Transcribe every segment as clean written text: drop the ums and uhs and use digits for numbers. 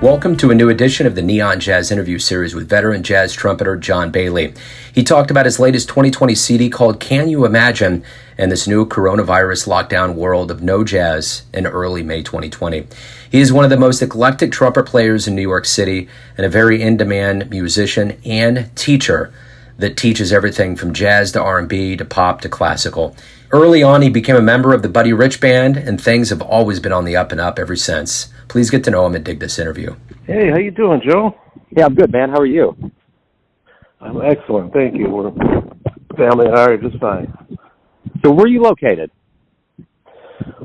Welcome to a new edition of the Neon Jazz interview series with veteran jazz trumpeter John Bailey. He talked about his latest 2020 CD called Can You Imagine and this new coronavirus lockdown world of no jazz in early May 2020. He is one of the most eclectic trumpet players in New York City and a very in-demand musician and teacher that teaches everything from jazz to R&B to pop to classical. Early on, he became a member of the Buddy Rich Band, and things have always been on the up and up ever since. Please get to know him and dig this interview. Hey, how you doing, Joe? Yeah, I'm good, man. How are you? I'm excellent, thank you. We're family and I are just fine. So where are you located?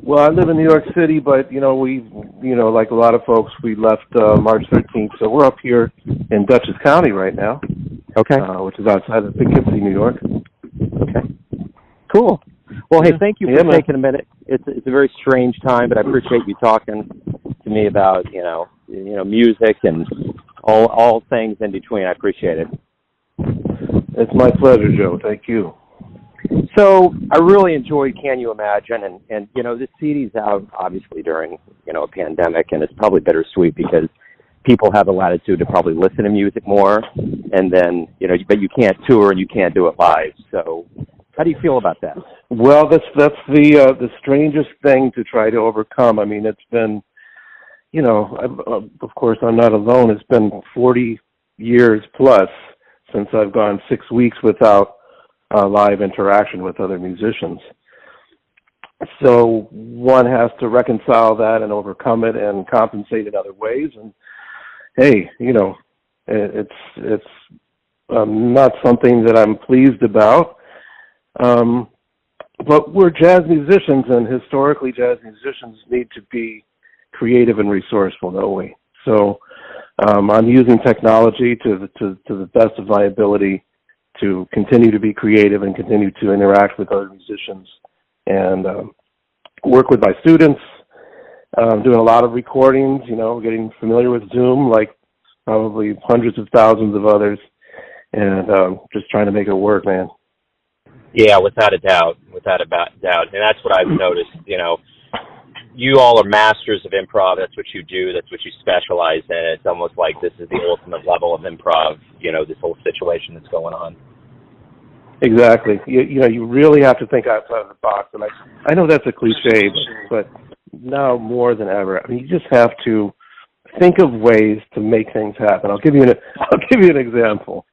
Well, I live in New York City, but, like a lot of folks, we left March 13th, so we're up here in Dutchess County right now. Okay. Which is outside of Poughkeepsie, New York. Okay. Cool. Well, hey, thank you for taking a minute. It's a very strange time, but I appreciate you talking to me about, music and all things in between. I appreciate it. It's my pleasure, Joe. Thank you. So I really enjoyed Can You Imagine? And this CD's out, obviously, during, a pandemic, and it's probably bittersweet because people have the latitude to probably listen to music more, and then, but you can't tour and you can't do it live. So how do you feel about that? Well, that's the strangest thing to try to overcome. I mean, it's been, of course, I'm not alone. It's been 40 years plus since I've gone 6 weeks without live interaction with other musicians. So one has to reconcile that and overcome it and compensate in other ways. And hey, it's not something that I'm pleased about. But we're jazz musicians, and historically jazz musicians need to be creative and resourceful, don't we? So I'm using technology to the best of my ability to continue to be creative and continue to interact with other musicians and work with my students, doing a lot of recordings, getting familiar with Zoom like probably hundreds of thousands of others, and just trying to make it work, man. Yeah, without a doubt. And that's what I've noticed, you all are masters of improv. That's what you do. That's what you specialize in. It's almost like this is the ultimate level of improv, this whole situation that's going on. Exactly. You really have to think outside of the box. And I know that's a cliche, but now more than ever, I mean, you just have to think of ways to make things happen. I'll give you an example.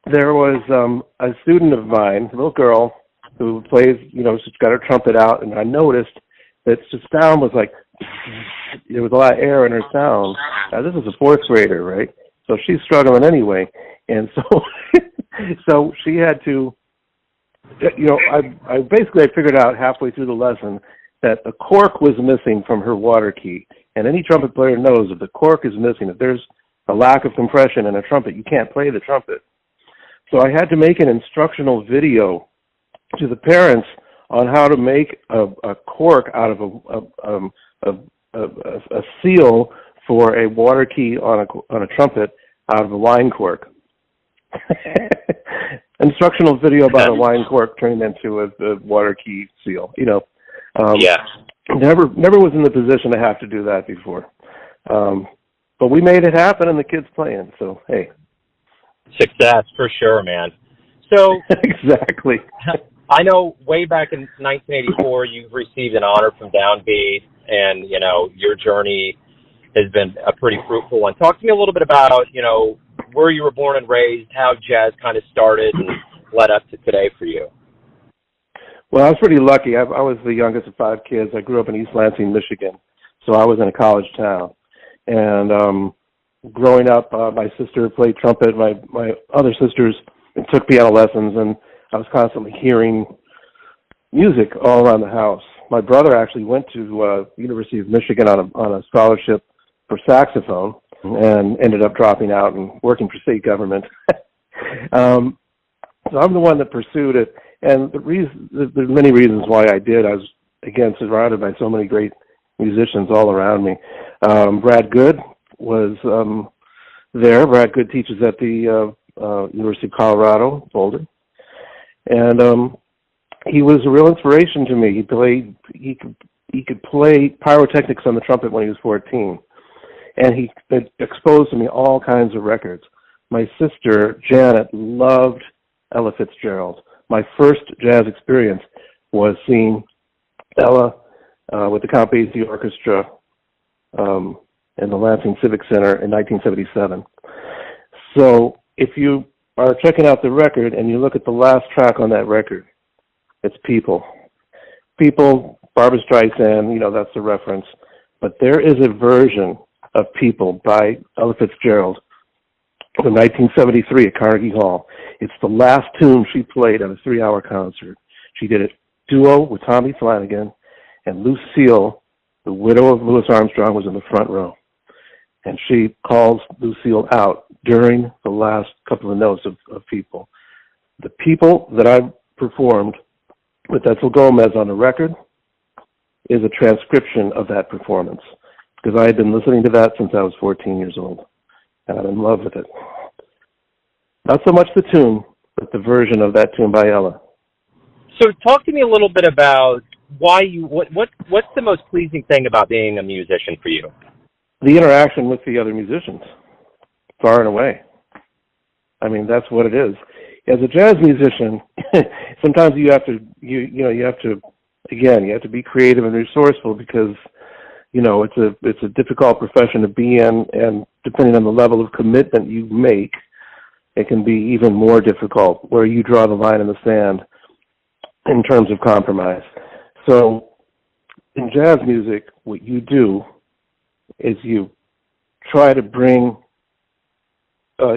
There was a student of mine, a little girl, who plays, she's got her trumpet out, and I noticed that the sound was like, there was a lot of air in her sound. Now, this is a fourth grader, right? So she's struggling anyway. And so she had to, I figured out halfway through the lesson that the cork was missing from her water key. And any trumpet player knows if the cork is missing, if there's a lack of compression in a trumpet, you can't play the trumpet. So I had to make an instructional video to the parents on how to make a cork out of a seal for a water key on a trumpet out of a wine cork. Instructional video about a wine cork turned into a water key seal. Never was in the position to have to do that before. But we made it happen, and the kids playing. So hey. Success, for sure, man. So exactly. I know way back in 1984, you received an honor from Downbeat, and, your journey has been a pretty fruitful one. Talk to me a little bit about, where you were born and raised, how jazz kind of started and led up to today for you. Well, I was pretty lucky. I was the youngest of 5 kids. I grew up in East Lansing, Michigan, so I was in a college town. And growing up, my sister played trumpet. My other sisters took piano lessons, and I was constantly hearing music all around the house. My brother actually went to University of Michigan on a scholarship for saxophone and ended up dropping out and working for state government. So I'm the one that pursued it, and there's many reasons why I did. I was, again, surrounded by so many great musicians all around me. Brad Good was there. Brad Good teaches at the University of Colorado, Boulder. And he was a real inspiration to me. He could he could play pyrotechnics on the trumpet when he was 14. And he exposed to me all kinds of records. My sister, Janet, loved Ella Fitzgerald. My first jazz experience was seeing Ella with the Count Basie Orchestra in the Lansing Civic Center in 1977. So if you are checking out the record and you look at the last track on that record, it's People. People, Barbra Streisand, that's the reference. But there is a version of People by Ella Fitzgerald from 1973 at Carnegie Hall. It's the last tune she played at a 3-hour concert. She did it duo with Tommy Flanagan, and Lucille, the widow of Louis Armstrong, was in the front row. And she calls Lucille out during the last couple of notes of People. The People that I performed with Edsel Gomez on the record is a transcription of that performance, because I had been listening to that since I was 14 years old, and I'm in love with it. Not so much the tune, but the version of that tune by Ella. So talk to me a little bit about why what's the most pleasing thing about being a musician for you? The interaction with the other musicians, far and away. I mean, that's what it is. As a jazz musician, sometimes you have to be creative and resourceful, because it's a difficult profession to be in, and depending on the level of commitment you make, it can be even more difficult, where you draw the line in the sand in terms of compromise. So in jazz music, what you do is you try to bring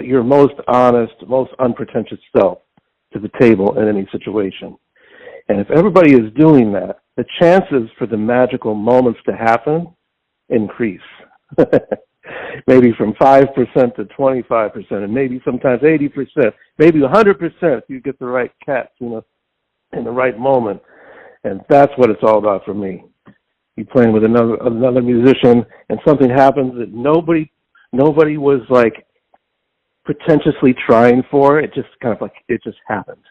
your most honest, most unpretentious self to the table in any situation. And if everybody is doing that, the chances for the magical moments to happen increase. Maybe from 5% to 25%, and maybe sometimes 80%, maybe 100% if you get the right catch, in the right moment. And that's what it's all about for me. You're playing with another musician, and something happens that nobody was like pretentiously trying for. It just kind of like, it just happened.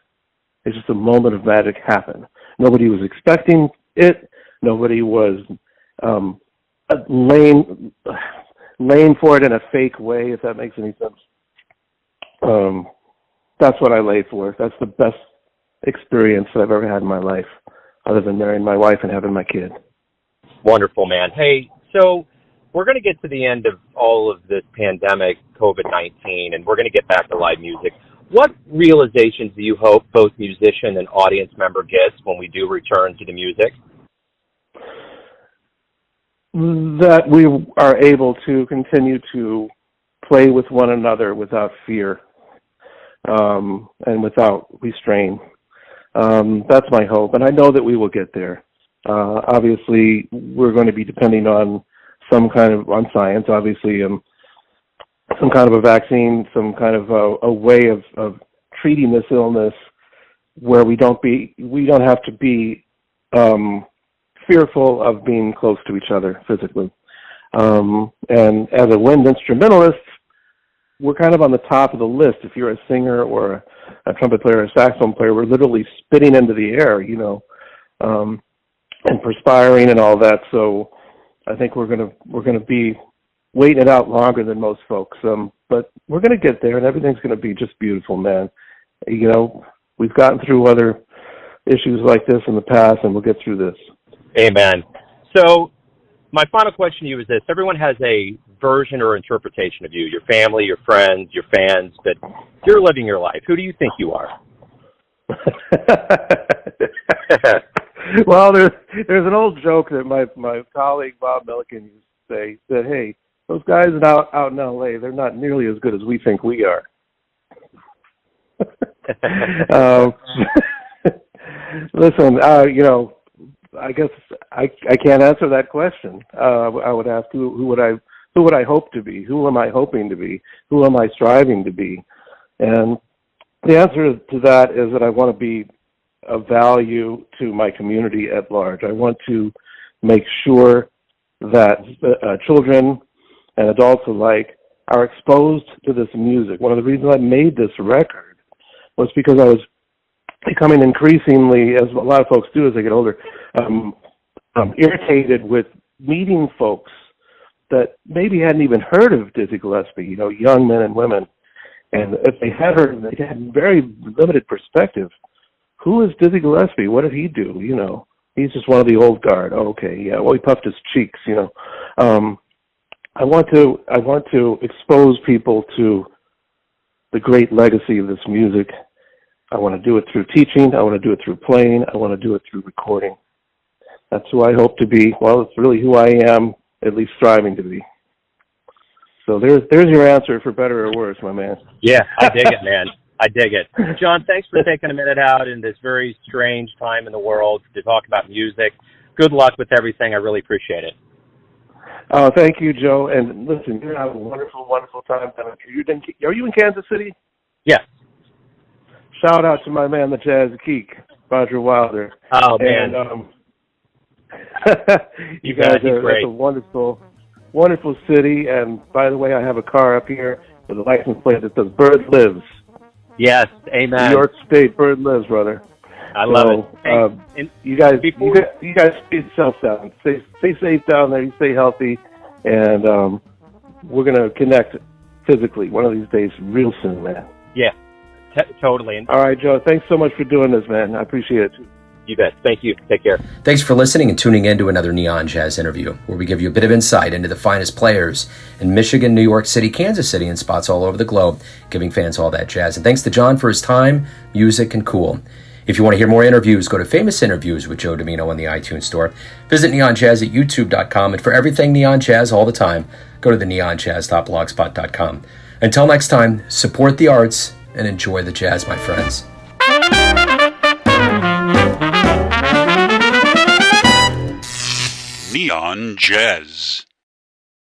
It's just a moment of magic happened. Nobody was expecting it. Nobody was laying for it in a fake way, if that makes any sense. That's what I lay for. That's the best experience that I've ever had in my life, other than marrying my wife and having my kid. Wonderful, man. Hey, so we're going to get to the end of all of this pandemic, COVID-19, and we're going to get back to live music. What realizations do you hope both musician and audience member gets when we do return to the music? That we are able to continue to play with one another without fear, and without restraint. That's my hope, and I know that we will get there. Obviously, we're going to be depending on science, obviously, some kind of a vaccine, some kind of a way of treating this illness where we don't have to be fearful of being close to each other physically. And as a wind instrumentalist, we're kind of on the top of the list. If you're a singer or a trumpet player or a saxophone player, we're literally spitting into the air, and perspiring and all that. So I think we're gonna be waiting it out longer than most folks. But we're gonna get there, and everything's gonna be just beautiful, man. We've gotten through other issues like this in the past, and we'll get through this. Amen. So my final question to you is this. Everyone has a version or interpretation of you, your family, your friends, your fans, but you're living your life. Who do you think you are? Well, there's an old joke that my colleague Bob Milliken used to say, that, hey, those guys out in L.A., they're not nearly as good as we think we are. Listen, I guess I can't answer that question. I would ask who would I hope to be? Who am I hoping to be? Who am I striving to be? And the answer to that is that I want to be of value to my community at large. I want to make sure that children and adults alike are exposed to this music. One of the reasons I made this record was because I was becoming increasingly, as a lot of folks do as they get older, irritated with meeting folks that maybe hadn't even heard of Dizzy Gillespie, young men and women. And if they had heard, they had very limited perspective. Who is Dizzy Gillespie? What did he do? He's just one of the old guard. Oh, okay, yeah. Well, he puffed his cheeks. I want to expose people to the great legacy of this music. I want to do it through teaching. I want to do it through playing. I want to do it through recording. That's who I hope to be. Well, it's really who I am, at least striving to be. So there's your answer, for better or worse, my man. Yeah, I dig it, man. I dig it. John, thanks for taking a minute out in this very strange time in the world to talk about music. Good luck with everything. I really appreciate it. Thank you, Joe. And listen, you're having a wonderful, wonderful time. Are you in Kansas City? Yes. Shout out to my man, the Jazz Geek, Roger Wilder. Oh, man. And, you guys that's a wonderful, wonderful city. And by the way, I have a car up here with a license plate that says "Bird Lives." Yes, amen. New York State, Bird Lives, brother. I love it. You guys stay yourself down. Stay safe down there. You stay healthy, and we're gonna connect physically one of these days, real soon, man. Yeah, totally. All right, Joe. Thanks so much for doing this, man. I appreciate it. You bet. Thank you. Take care. Thanks for listening and tuning in to another Neon Jazz interview, where we give you a bit of insight into the finest players in Michigan, New York City, Kansas City, and spots all over the globe, giving fans all that jazz. And thanks to John for his time, music, and cool. If you want to hear more interviews, go to Famous Interviews with Joe Domino on the iTunes Store. Visit Neon Jazz at youtube.com. And for everything Neon Jazz all the time, go to the neonjazz.blogspot.com. Until next time, support the arts and enjoy the jazz, my friends. Neon Jazz.